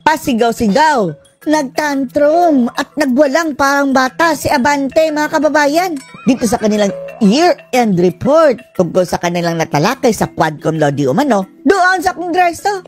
pasigaw-sigaw, nagtantrum at nagwalang parang bata si Abante, mga kababayan. Dito sa kanilang year-end report tungkol sa kanilang natalakay sa Quadcom law di umano doon sa Kongreso.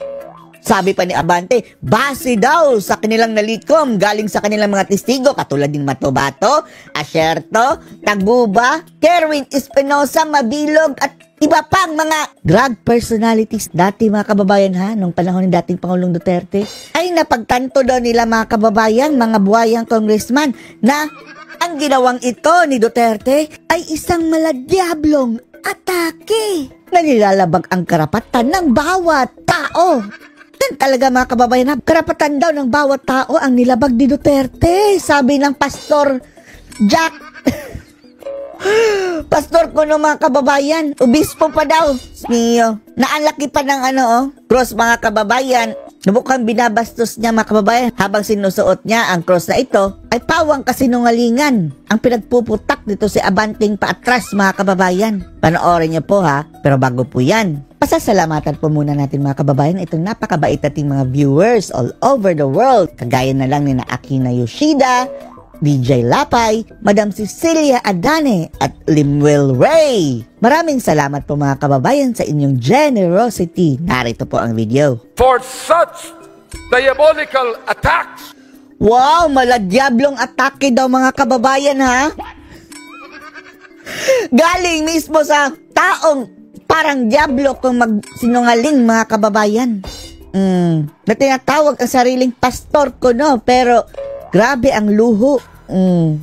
Sabi pa ni Abante, base daw sa kanilang nalikom galing sa kanilang mga testigo katulad ng Matobato, Asierto, Taguba, Kerwin Espinosa, Mabilog at iba pang mga drug personalities dati, mga kababayan, ha, nung panahon ni dating Pangulong Duterte, ay napagtanto daw nila, mga kababayan, mga buhayang congressman, na ang ginawang ito ni Duterte ay isang maladiablong atake na nilalabag ang karapatan ng bawat tao. Yan talaga, mga kababayan, karapatan daw ng bawat tao ang nilabag ni Duterte, sabi ng Pastor Jack. Pastor ko no, mga kababayan, obispo pa daw. Niyo, naalaki pa ng cross, mga kababayan. Mukhang binabastos niya, mga kababayan, habang sinusuot niya ang cross na ito ay pawang kasinungalingan ang pinagpuputak dito si Abanting paatras, mga kababayan. Panoorin niyo po, ha, pero bago po yan, pasasalamatan po muna natin, mga kababayan, itong napakabait nating mga viewers all over the world. Kagaya na lang ni na Akina Yoshida, DJ Lapay, Madam Cecilia Adane at Limwell Ray. Maraming salamat po, mga kababayan, sa inyong generosity. Narito po ang video. For such diabolical attacks. Wow, maladiablong atake daw, mga kababayan, ha? Galing mismo sa taong parang diablo kung magsinungaling, mga kababayan. Na tinatawag ang sariling pastor ko, no? Pero grabe ang luho.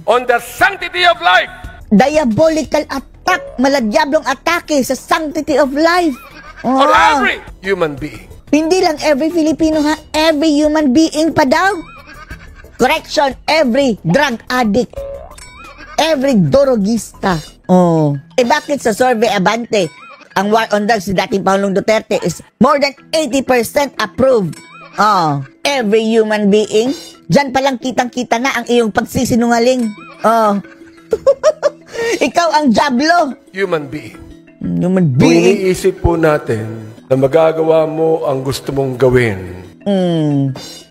On the sanctity of life. Diabolical attack, maladiablong atake sa sanctity of life. On every human being. Hindi lang every Filipino, ha? Every human being pa daw. Correction, every drug addict. Every dorogista. Bakit sa survey, Abante, ang war on drugs si dating Pangulong Duterte is more than 80% approved. Every human being. Diyan palang kitang-kita na ang iyong pagsisinungaling. Ikaw ang diablo. Human being. Human Kung being. iniisip po natin na magagawa mo ang gusto mong gawin.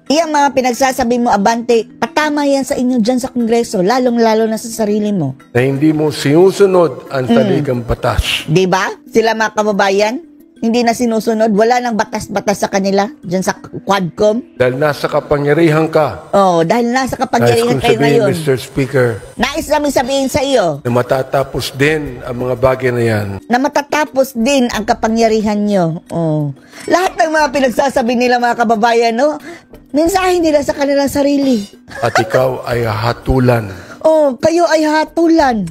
Iyang mga pinagsasabi mo, Abante, patama yan sa inyo dyan sa Kongreso, lalong-lalo na sa sarili mo. Na hindi mo sinusunod ang taligang batas. Diba? Sila, mga kababayan, hindi na sinusunod. Wala nang batas-batas sa kanila dyan sa Quadcom. Dahil nasa kapangyarihan ka. Dahil nasa kapangyarihan kayo ngayon. Mr. Speaker, nais namin sabihin sa iyo na matatapos din ang mga bagay na yan. na matatapos din ang kapangyarihan nyo. Lahat ng mga pinagsasabi nila, mga kababayan, no? Mensahe nila sa kanilang sarili. At ikaw ay hatulan Kayo ay hatulan.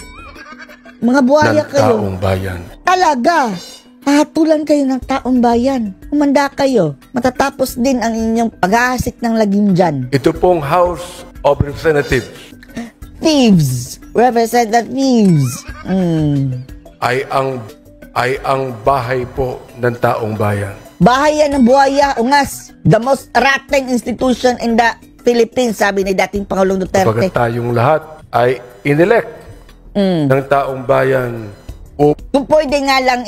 Mga buhaya ng kayo. taong bayan. Talaga. Hahatulan kayo ng taong bayan. Humanda kayo. Matatapos din ang inyong paghahasik ng lagim dyan. Ito pong House of Representatives Thieves. Representatives. ay ang bahay po ng taong bayan. Bahay yan ng buhaya, ungas. The most rotten institution in the Philippines, sabi ni dating Pangulong Duterte. Kapag tayong lahat ay inelect ng taong bayan Kung pwede nga lang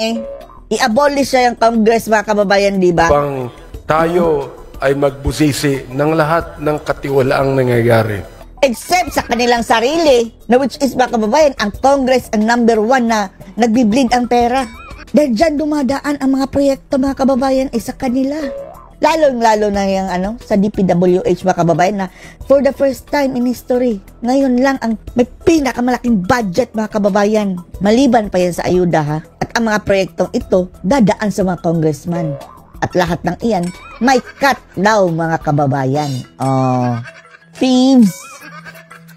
i-abolish siya yung Congress, mga kababayan, di ba? upang tayo ay magbusisi ng lahat ng katiwalaang nangyayari. Except sa kanilang sarili, na which is, mga kababayan, ang Congress ang number 1 na nagbibleed ang pera. Dahil dyan dumadaan ang mga proyekto, mga kababayan, sa kanila. Lalo-lalo na yung sa DPWH, mga kababayan, na for the first time in history, ngayon lang ang may pinakamalaking budget, mga kababayan. Maliban pa yan sa ayuda, ha? At ang mga proyektong ito, dadaan sa mga congressman. At lahat ng iyan, may cut daw, mga kababayan. Thieves.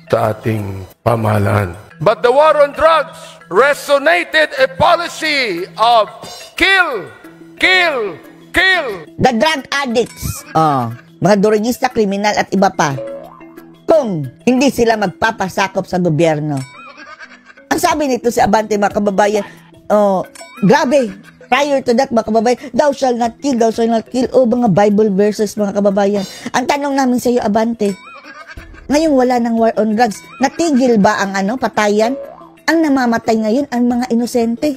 Sa ating pamahalaan. But the war on drugs resonated a policy of kill, kill, kill. The drug addicts, mga durugista, kriminal at iba pa, kung hindi sila magpapasakop sa gobyerno. Ang sabi nito si Abante, mga kababayan, grabe, prior to that, mga kababayan, thou shall not kill, thou shall not kill. Mga Bible verses, mga kababayan. Ang tanong namin sa iyo, Abante, ngayong wala ng war on drugs, natigil ba ang patayan? Ang namamatay ngayon ang mga inosente.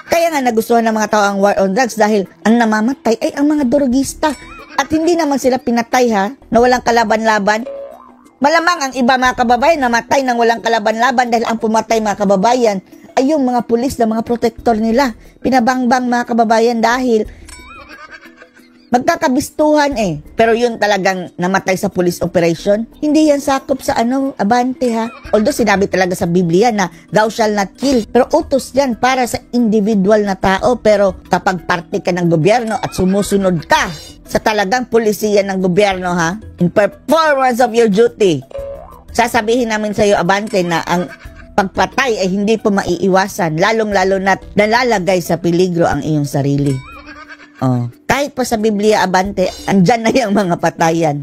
Kaya nga nagustuhan ng mga tao ang war on drugs dahil ang namamatay ay ang mga drugista. At hindi naman sila pinatay ha, na walang kalaban-laban. Malamang ang iba mga kababayan namatay ng walang kalaban-laban dahil ang pumatay mga kababayan ay yung mga pulis na mga protektor nila. Pinabangbang mga kababayan dahil magkakabistuhan Pero yun talagang namatay sa police operation, hindi yan sakop sa Abante ha. Although sinabi talaga sa Biblia na thou shall not kill. Pero utos yan para sa individual na tao. Pero kapag parte ka ng gobyerno at sumusunod ka sa talagang pulisiya ng gobyerno ha, in performance of your duty, sasabihin namin sa iyo Abante na ang pagpatay ay hindi po maiiwasan. Lalong-lalo na't nalalagay sa peligro ang iyong sarili. Kahit pa sa Biblia Abante, andyan na yung mga patayan.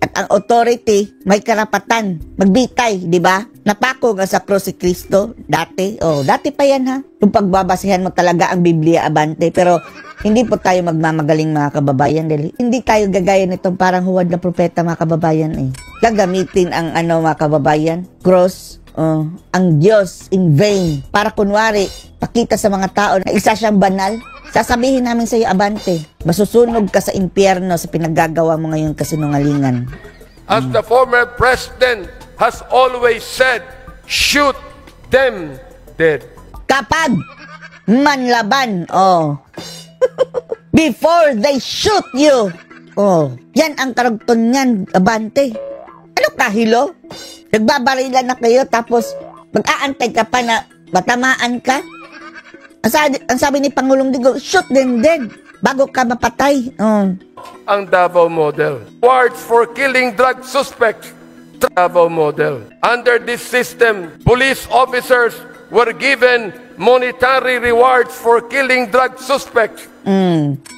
At ang authority, may karapatan magbitay, di ba? Napako nga sa krus si Kristo dati. Dati pa yan ha. Kung pagbabasihan mo talaga ang Biblia Abante. Pero hindi po tayo magmamagaling mga kababayan. Dahil hindi tayo gagaya nitong parang huwad na propeta mga kababayan Gagamitin ang mga kababayan, cross, ang Diyos in vain. Para kunwari, pakita sa mga tao na isa siyang banal. Sasabihin namin sa iyo, Abante, masusunog ka sa impyerno sa pinaggagawa mo ngayon kasinungalingan. As the former president has always said, shoot them dead. Kapag manlaban, before they shoot you, yan ang karugtong niyan, Abante. Ano kahilo? Nagbabarilan na kayo tapos mag-aantay ka pa na matamaan ka? Ang sabi ni Pangulong Digong, shoot them dead bago ka mapatay. Ang Davao Model. Rewards for killing drug suspects. Davao Model. Under this system, police officers were given monetary rewards for killing drug suspects.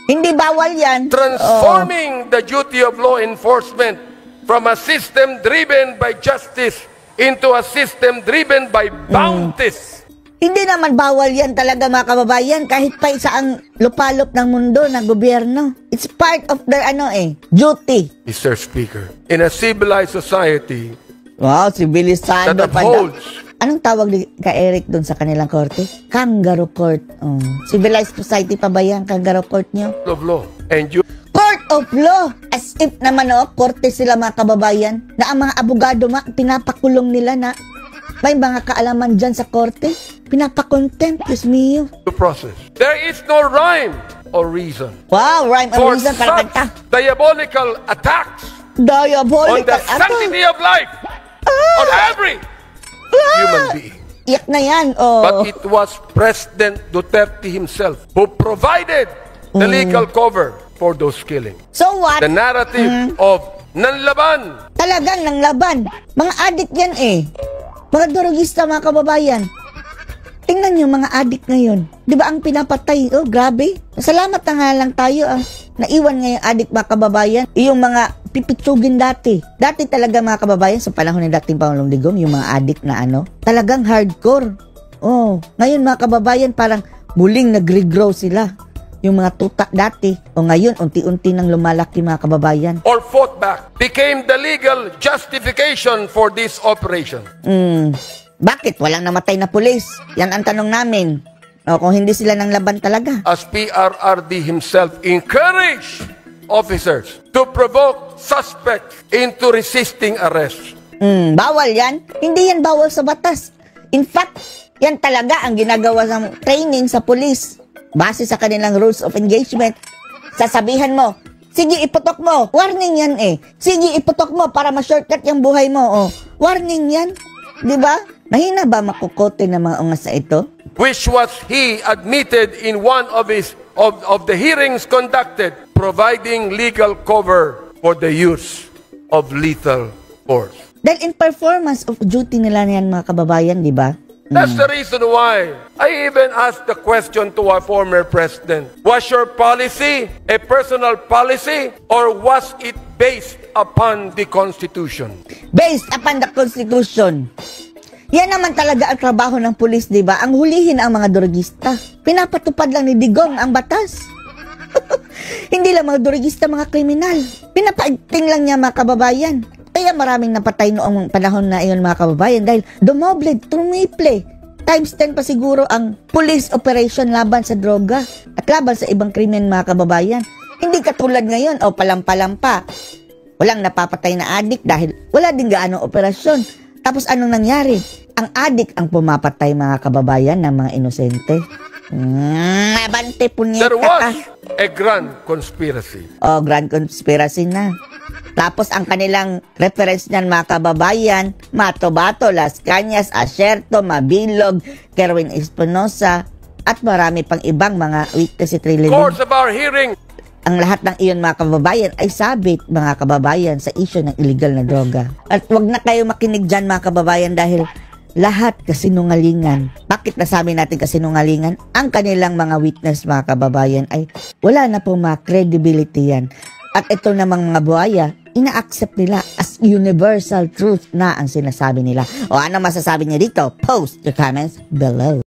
Hindi bawal yan. Transforming the duty of law enforcement from a system driven by justice into a system driven by bounties. Hindi naman bawal yan talaga mga kababayan kahit pa isa ang lupalop ng mundo ng gobyerno. It's part of their duty. Mr. Speaker, in a civilized society sibilisado that upholds anong tawag ni Eric doon sa kanilang korte? Kangaroo court. Civilized society pa ba yan? Kangaroo court nyo? of law and you Court of law! As if naman korte sila mga kababayan na ang mga abogado pinapakulong nila na may mga kaalaman dyan sa korte. Pinapakontempt, Diyos mio. process. There is no rhyme or reason Wow, rhyme and for reason para such kanta. diabolical attacks on Diabolical. the sanctity of life on every human being. Iyak na yan. But it was President Duterte himself who provided the legal cover for those killings. So what? The narrative of nanlaban. Talagang nang laban. Mga adik yan Mga durugista mga kababayan. Tingnan nyo mga adik ngayon. Di ba ang pinapatay? Grabe. Salamat na nga lang tayo naiwan ngayong adik mga kababayan. Yung mga pipitsugin dati. Dati talaga mga kababayan sa panahon ng dating Pangulong Digong, yung mga adik na talagang hardcore. Ngayon mga kababayan parang muling nag-regrow sila. Yung mga tuta dati. Ngayon unti-unti nang lumalaki mga kababayan. Or fought back became the legal justification for this operation. Bakit? Walang namatay na pulis. Yan ang tanong namin. Kung hindi sila nang laban talaga. As PRRD himself encouraged officers to provoke suspects into resisting arrest. Bawal yan. Hindi yan bawal sa batas. In fact, yan talaga ang ginagawa ng training sa pulis. Base sa kanilang rules of engagement. Sasabihan mo, sige iputok mo. Warning yan Sige iputok mo para ma-shortcut yung buhay mo. Warning yan. Diba? Mahina ba makukote ng mga ungas sa ito? Which was he admitted in one of his of the hearings conducted, providing legal cover for the use of lethal force. Dahil in performance of duty nila yan mga kababayan, di ba? That's the reason why I even asked the question to our former president. Was your policy a personal policy or was it based upon the Constitution? Based upon the Constitution. Yan naman talaga ang trabaho ng pulis, di ba? Ang hulihin ang mga drogista. Pinapatupad lang ni Digong ang batas. Hindi lang mga drogista, mga kriminal. Pinapaigting lang niya mga kababayan. Kaya maraming napatay noong panahon na iyon mga kababayan dahil dumoble, trumiple. Times 10 pa siguro ang police operation laban sa droga at laban sa ibang krimen mga kababayan. Hindi katulad ngayon o palampa. Walang napapatay na adik dahil wala din gaanong operasyon. Tapos anong nangyari? Ang adik ang pumapatay mga kababayan ng mga inosente. Abante punyeta There ka. was a grand conspiracy. O, grand conspiracy na. Tapos ang kanilang reference niyan mga kababayan, Mato-Bato, Las Cañas, Asierto, Mabilog, Kerwin Espinosa, at marami pang ibang mga witness si Trillian. Course of our hearing. Ang lahat ng iyon mga kababayan ay sabit mga kababayan sa isyu ng illegal na droga. At wag na kayo makinig dyan mga kababayan dahil lahat kasinungalingan. Bakit nasabi natin kasinungalingan? Ang kanilang mga witness mga kababayan ay wala na po mga credibility yan. At ito namang mga buhaya, ina-accept nila as universal truth na ang sinasabi nila. O ano masasabi niyo dito? Post your comments below.